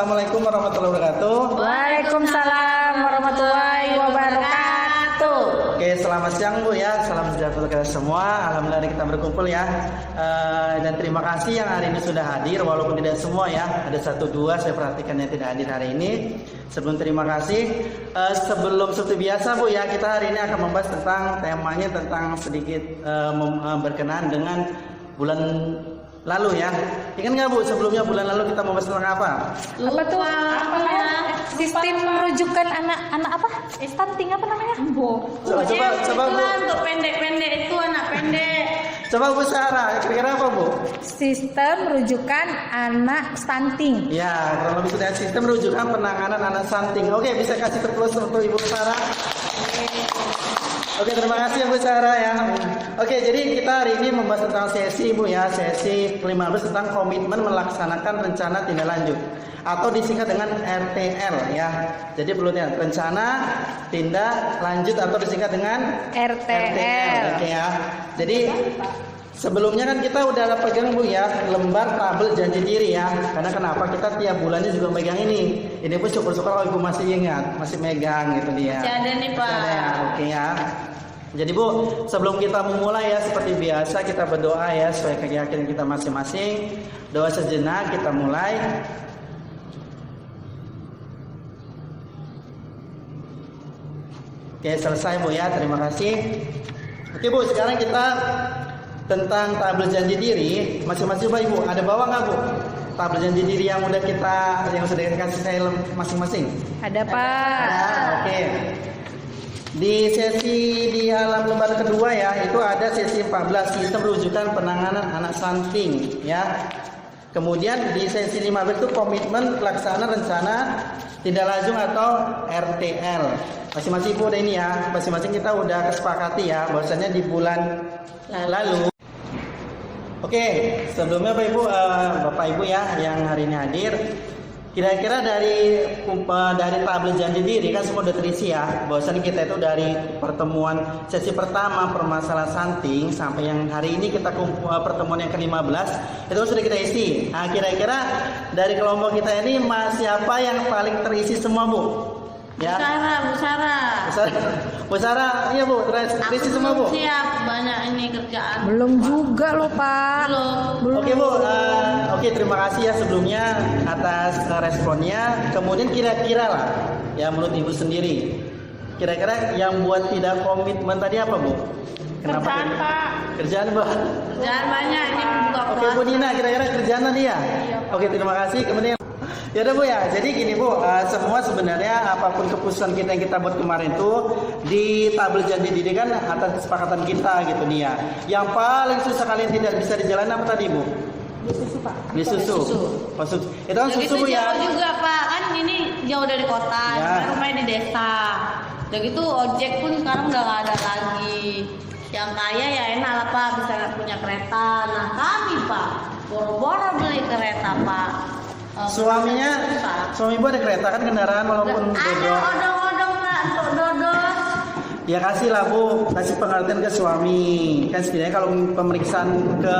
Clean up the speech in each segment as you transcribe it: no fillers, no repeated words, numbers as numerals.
Assalamualaikum warahmatullahi wabarakatuh. Waalaikumsalam warahmatullahi wabarakatuh. Oke, selamat siang Bu ya. Salam sejahtera kita semua. Alhamdulillah kita berkumpul ya. Dan terima kasih yang hari ini sudah hadir, walaupun tidak semua ya. Ada 1-2 saya perhatikan yang tidak hadir hari ini. Sebelum terima kasih, sebelum seperti biasa Bu ya, kita hari ini akan membahas tentang temanya tentang sedikit berkenaan dengan bulan lalu ya. Ingat nggak Bu, sebelumnya bulan lalu kita membahas tentang apa? Apa tuh? Sistem rujukan anak apa? Stunting apa namanya? Coba Bu. Untuk pendek-pendek itu anak pendek. Coba Bu Sarah, kira-kira apa Bu? Sistem rujukan anak stunting. Ya, kurang lebih sudah sistem rujukan penanganan anak stunting. Oke, bisa kasih terus untuk Ibu Sarah. Oke, terima kasih Bu Sarah ya. Oke, jadi kita hari ini membahas tentang sesi Bu ya, sesi ke-15 tentang komitmen melaksanakan rencana tindak lanjut atau disingkat dengan RTL ya. Jadi perlu diingat, rencana tindak lanjut atau disingkat dengan RTL. Oke ya. Jadi sebelumnya kan kita udah pegang Bu ya lembar tabel janji diri ya. Karena kenapa? Kita tiap bulannya juga megang ini. Ini pun syukur-syukur kalau Ibu masih ingat, masih megang gitu dia. Masih ada nih Pak. Ya, oke ya. Jadi Bu, sebelum kita memulai ya seperti biasa kita berdoa ya sesuai keyakinan kita masing-masing. Doa sejenak kita mulai. Oke, selesai Bu ya. Terima kasih. Oke Bu, sekarang kita tentang tabel janji diri. Masing-masing Pak Ibu, ada bawa nggak Bu? Tabel janji diri yang sudah dikasih saya masing-masing. Ada Pak. Ada, oke. Di sesi di halaman lembar kedua ya, itu ada sesi 14 sistem rujukan penanganan anak stunting ya. Kemudian di sesi 15 itu komitmen pelaksanaan rencana tindak lanjut atau RTL. Masing-masing Ibu udah ini ya, masing-masing kita udah kesepakati ya bahwasanya di bulan lalu. Oke, sebelumnya Bapak Ibu ya yang hari ini hadir, kira-kira dari tabel janji diri kan semua udah terisi ya. Bahwasanya kita itu dari pertemuan sesi pertama permasalahan stunting sampai yang hari ini kita pertemuan yang ke-15 itu sudah kita isi. Nah, kira-kira dari kelompok kita ini siapa yang paling terisi semua Bu? Ya. Bu Sarah, iya Bu, terisi semua Bu. Siap, banyak ini kerjaan. Belum juga loh Pak. Belum. Oke Bu, oke terima kasih ya sebelumnya atas responnya. Kemudian kira-kira lah, ya menurut Ibu sendiri, kira-kira yang buat tidak komitmen tadi apa Bu? Kenapa? Kerjaan Pak. Kerjaan Bu. Kerjaan banyak ini buka puasa. Oke Bu Nina, kira-kira kerjaan tadi ya? Oke terima kasih. Kemudian ya udah Bu ya, jadi gini Bu, semua sebenarnya apapun keputusan kita yang kita buat kemarin itu di tabel janji diri kan atas kesepakatan kita gitu dia. Yang paling susah kalian tidak bisa dijalani apa tadi Bu? Beli susu Pak. Beli susu. Oh, susu. Itu kan susu Bu ya. Jauh juga Pak, kan ini jauh dari kota, Ya. rumahnya di desa. Udah gitu ojek pun sekarang udah gak ada lagi. Yang kaya ya enak lah Pak, bisa punya kereta. Nah kami Pak, boro-boro beli kereta Pak. Suami Ibu ada kereta kan kendaraan walaupun ada bodoh. odong-odong Pak untuk dodos. Ya kasih lah Bu, kasih pengertian ke suami. Kan setidaknya kalau pemeriksaan ke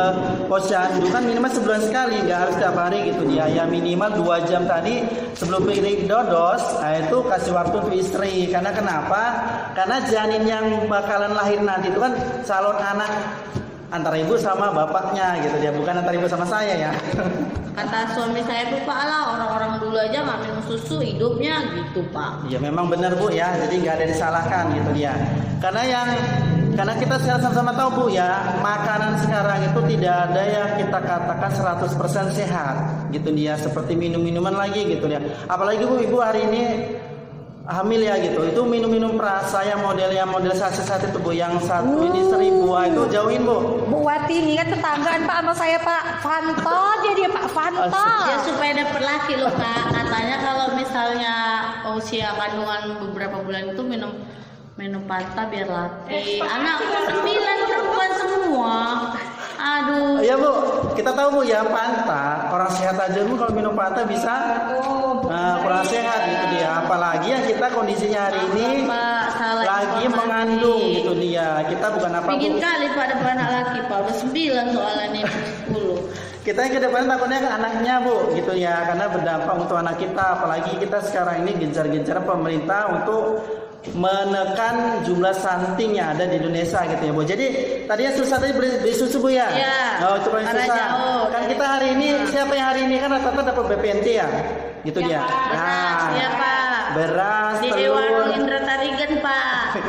posyandu kan minimal sebulan sekali, nggak harus tiap hari gitu dia. Ya minimal 2 jam tadi sebelum pilih dodos, nah itu kasih waktu untuk istri. Karena kenapa? Karena janin yang bakalan lahir nanti itu kan calon anak antara ibu sama bapaknya gitu dia, bukan antara ibu sama saya ya. Kata suami saya tuh Pak lah, orang-orang dulu aja nggak minum susu hidupnya gitu Pak. Ya memang benar Bu ya, jadi nggak ada disalahkan gitu dia. Karena kita sama-sama tahu Bu ya, makanan sekarang itu tidak ada yang kita katakan 100% sehat gitu dia, seperti minum-minuman lagi gitu dia. Apalagi Bu, Ibu hari ini hamil ya gitu, itu minum-minum perasa yang model saset itu Bu, yang satu ini 1000 itu jauhin Bu. Bu Wati ini kan tetanggaan Pak sama saya Pak. Fanta aja dia Pak, Fanta. Ya supaya dapet laki loh Kak. Katanya kalau misalnya usia kandungan beberapa bulan itu minum Fanta biar laki. Anakku 9 perempuan semua. Aduh. Iya Bu, kita tahu Bu ya Fanta, orang sehat aja Bu kalau minum Fanta bisa kurang sehat gitu dia. Apalagi yang kita kondisinya hari ini lagi mengandung gitu dia. Kita bukan apa Bu. Pingin kali Pak dapat anak laki Pak, udah 9 soalnya nih 10. Kita yang ke depan takutnya ke anaknya Bu, gitu ya, karena berdampak untuk anak kita. Apalagi kita sekarang ini gencar-gencar pemerintah untuk menekan jumlah stunting yang ada di Indonesia gitu ya Bu. Jadi tadinya susah tadi beli susu Bu ya? Iya. Oh itu paling Karena susah. jauh. Kan kita hari ini siapa yang hari ini kan rata-rata dapat BPNT ya? Gitu dia. Beras, ya Pak. Beras, Di telur. Warung Indra Tarigan Pak.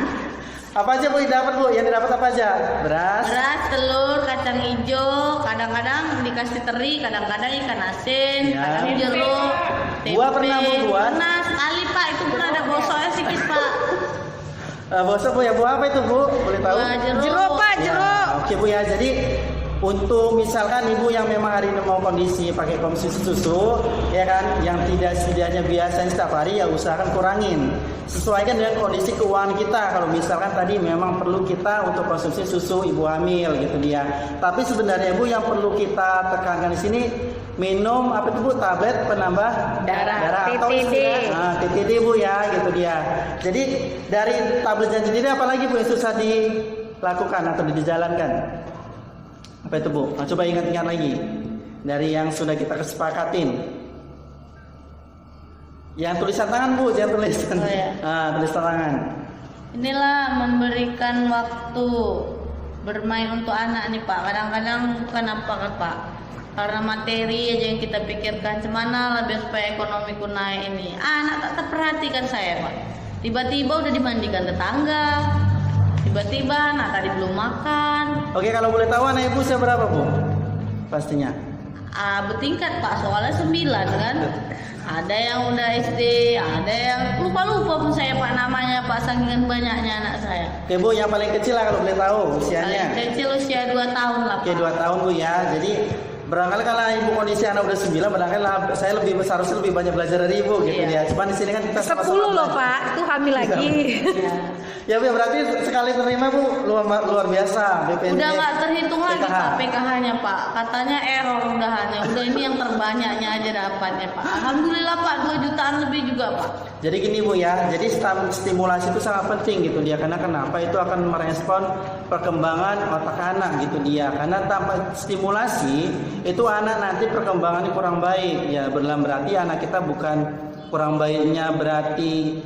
Apa aja Bu yang dapat Bu? Yang didapat apa aja? Beras. Beras, telur, kacang hijau, kadang-kadang dikasih teri, kadang-kadang ikan asin, Ya. kadang jeruk, tempe. Buah pernah Bu buat? Pernah sekali Pak, itu pun ada bosoknya sedikit Pak. Bosok Bu ya, buah apa itu Bu? Boleh tahu? Buah jeruk. Jeruk Pak, Ya, jeruk. oke Bu ya, jadi untuk misalkan ibu yang memang hari ini mau kondisi pakai konsumsi susu, ya kan, yang tidak setidaknya biasa setiap hari, ya usahakan kurangin. Sesuaikan dengan kondisi keuangan kita. Kalau misalkan tadi memang perlu kita untuk konsumsi susu ibu hamil gitu dia. Tapi sebenarnya Bu yang perlu kita tekankan di sini minum apa itu Bu, tablet penambah Darah, atau TTD. TTD Bu ya, gitu dia. Jadi dari tablet TTD apalagi Bu yang susah dilakukan atau dijalankan? Apa itu Bu? Nah, coba ingat-ingat lagi dari yang sudah kita kesepakatin. Yang tulisan tangan Bu, jangan tulisan. Oh, ya. Tulisan tangan. Inilah memberikan waktu bermain untuk anak nih Pak. Kadang-kadang bukan apa kan Pak, karena materi aja yang kita pikirkan, cemana lebih supaya ekonomiku naik ini. Anak tak terperhatikan saya Pak. Tiba-tiba udah dimandikan tetangga. Tiba-tiba anak tadi belum makan. Oke, kalau boleh tahu anak ibu usia berapa Bu? Pastinya. Bertingkat Pak, soalnya 9 kan. Ada yang udah SD, ada yang lupa-lupa pun saya Pak namanya Pak, saking banyaknya anak saya. Oke Bu, yang paling kecil lah kalau boleh tahu usianya. Paling kecil usia 2 tahun lah Pak. Oke, 2 tahun Bu ya. Jadi barangkali kalau ibu kondisi anak udah 9, barangkali saya seharusnya lebih banyak belajar dari ibu gitu Iya. ya. Cuman di sini kan kita 10 loh Pak, itu hamil lagi. Ya. Ya Bu, berarti sekali terima Bu luar biasa BPNT. Udah nggak terhitung lagi PKH. Pak PKH-nya Pak. Katanya error udahannya. Udah ini yang terbanyaknya aja dapatnya Pak. Alhamdulillah Pak, 2 jutaan lebih juga Pak. Jadi gini Bu ya, jadi stimulasi itu sangat penting gitu dia. Karena kenapa? Itu akan merespon perkembangan otak anak gitu dia. Karena tanpa stimulasi itu anak nanti perkembangannya kurang baik ya. Berarti anak kita bukan kurang baiknya berarti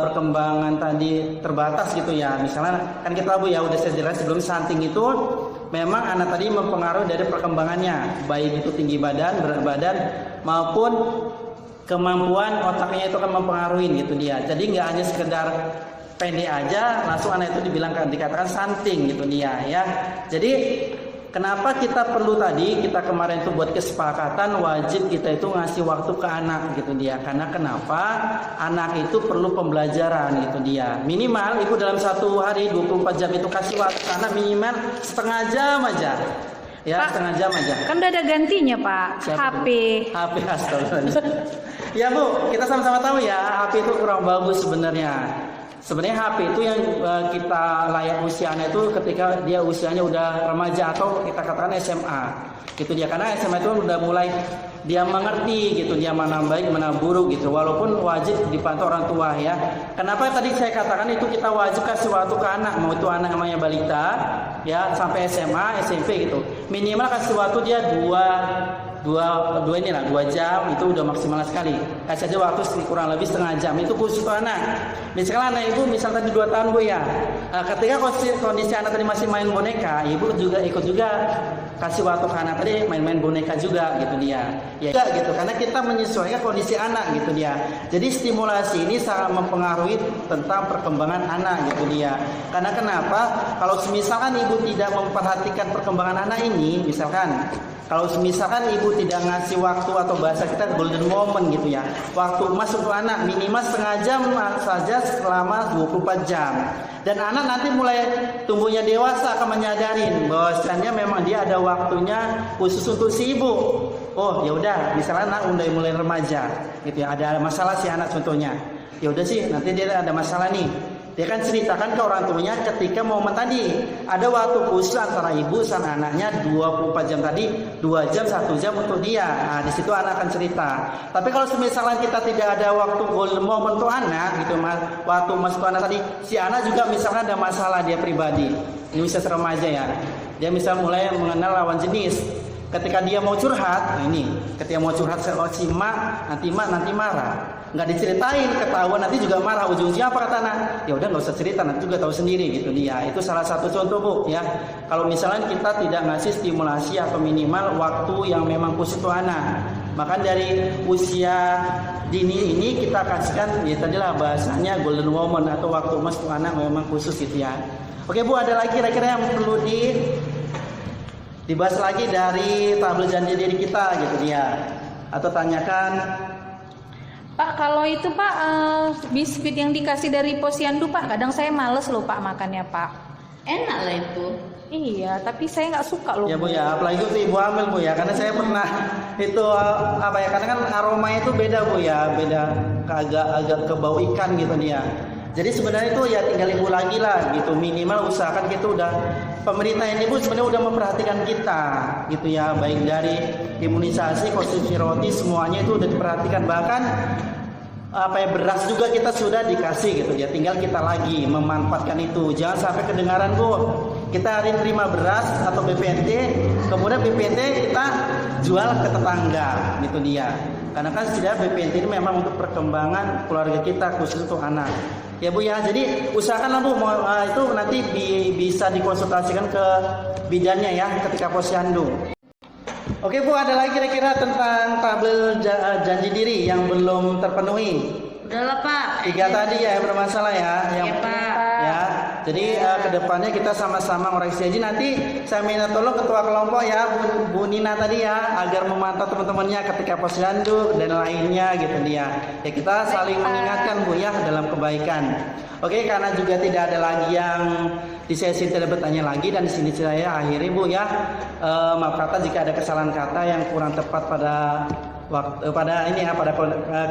perkembangan tadi terbatas gitu ya. Misalnya kan kita Bu ya udah saya jelas sebelum stunting itu memang anak tadi mempengaruhi dari perkembangannya, baik itu tinggi badan, berat badan maupun kemampuan otaknya itu akan mempengaruhi gitu dia. Jadi nggak hanya sekedar pendek aja langsung anak itu dikatakan stunting gitu dia ya. Jadi kenapa kita perlu tadi kita kemarin itu buat kesepakatan wajib kita itu ngasih waktu ke anak gitu dia. Karena kenapa? Anak itu perlu pembelajaran gitu dia. Minimal ibu dalam satu hari 24 jam itu kasih waktu anak minimal setengah jam aja. Ya, Pak, setengah jam aja. Kan udah ada gantinya Pak, Siapa HP. itu? HP astagfirullah. Ya Bu, kita sama-sama tahu ya HP itu kurang bagus sebenarnya. Sebenarnya HP itu yang kita layak usia anak itu ketika dia usianya udah remaja atau kita katakan SMA. Gitu dia, karena SMA itu udah mulai dia mengerti gitu, dia mana baik mana buruk gitu. Walaupun wajib dipantau orang tua ya. Kenapa tadi saya katakan itu kita wajib kasih waktu ke anak, mau itu anak namanya balita ya sampai SMA, SMP gitu. Minimal kasih waktu dia 2 jam itu udah maksimal sekali. Kasih aja waktu kurang lebih setengah jam itu khusus untuk anak. Misalkan anak ibu misal tadi 2 tahun Bu ya. Ketika kondisi anak tadi masih main boneka, ibu juga ikut juga kasih waktu ke anak tadi main-main boneka juga gitu dia. Ya gitu, karena kita menyesuaikan kondisi anak gitu dia. Jadi stimulasi ini sangat mempengaruhi tentang perkembangan anak gitu dia. Karena kenapa? Kalau misalkan ibu tidak memperhatikan perkembangan anak ini, misalkan kalau misalkan ibu tidak ngasih waktu atau bahasa kita golden moment gitu ya, waktu emas untuk anak minimal setengah jam saja selama 24 jam. Dan anak nanti mulai tumbuhnya dewasa akan menyadarin bahwasannya memang dia ada waktunya khusus untuk si ibu. Oh ya udah, misalnya anak udah mulai remaja gitu ya, ada masalah si anak contohnya. Ya udah sih, nanti dia ada masalah nih. Dia kan ceritakan ke orang tuanya ketika momen tadi ada waktu khusus antara ibu sama anaknya 24 jam tadi, 2 jam 1 jam untuk dia. Nah, di situ anak akan cerita. Tapi kalau misalnya kita tidak ada waktu golden moment untuk anak gitu, waktu masuk anak tadi, si anak juga misalnya ada masalah dia pribadi. Ini bisa remaja ya. Dia misal mulai mengenal lawan jenis. ketika dia mau curhat, nah ini ketika mau curhat si mak nanti marah, nggak diceritain ketahuan nanti juga marah, ujungnya apa kata anak? Ya udah nggak usah cerita, nanti juga tahu sendiri gitu dia. Itu salah satu contoh Bu ya. Kalau misalnya kita tidak ngasih stimulasi atau minimal waktu yang memang khusus untuk anak, maka dari usia dini ini kita kasihkan ya tadilah bahasanya golden woman atau waktu emas untuk anak memang khusus gitu ya. Oke Bu, ada lagi kira-kira yang perlu dibahas lagi dari tabel janji diri kita gitu dia, atau tanyakan. Pak, kalau itu Pak biskuit yang dikasih dari posyandu Pak, kadang saya males loh Pak makannya Pak. Enak lah itu. Iya, tapi saya nggak suka loh. Ya Bu ya, apalagi untuk ibu hamil Bu ya, karena saya pernah itu apa ya, karena kan aromanya itu beda Bu ya, beda agak ke bau ikan gitu dia. Jadi sebenarnya itu ya tinggal ibu lagi lah gitu, minimal usahakan kita udah, pemerintah ini Bu sebenarnya udah memperhatikan kita gitu ya, baik dari imunisasi, konsumsi roti semuanya itu udah diperhatikan, bahkan apa ya beras juga kita sudah dikasih gitu ya, tinggal kita lagi memanfaatkan itu. Jangan sampai kedengaran Bu, kita hari terima beras atau BPNT, kemudian BPNT kita jual ke tetangga gitu dia. Karena kan setidaknya BPNT ini memang untuk perkembangan keluarga kita khusus untuk anak. Ya Bu ya, jadi usahakanlah Bu itu nanti bisa dikonsultasikan ke bidannya ya ketika posyandu. Oke Bu, ada lagi kira-kira tentang tabel janji diri yang belum terpenuhi? Udahlah Pak. 3 tadi ya yang bermasalah ya. Yang Iya Pak. ya. Jadi kedepannya kita sama-sama ngoreksi aja. Nanti saya minta tolong ketua kelompok ya Bu Nina tadi ya, agar memantau teman-temannya ketika posyandu dan lainnya gitu dia. Ya kita saling mengingatkan Bu ya dalam kebaikan. Oke, karena juga tidak ada lagi yang di sesi tidak bertanya lagi, dan di sini saya akhiri Bu ya. Maaf kata jika ada kesalahan kata yang kurang tepat pada waktu pada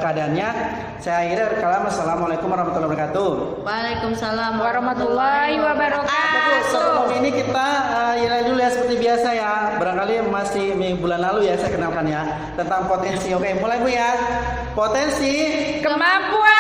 keadaannya. Saya akhiri kalam. Assalamualaikum warahmatullahi wabarakatuh. Waalaikumsalam Warahmatullahi wabarakatuh. Sebelum ini kita ya dulu ya seperti biasa ya. Barangkali masih bulan lalu ya saya kenalkan ya tentang potensi. Oke, mulai Bu ya. Potensi Kemampuan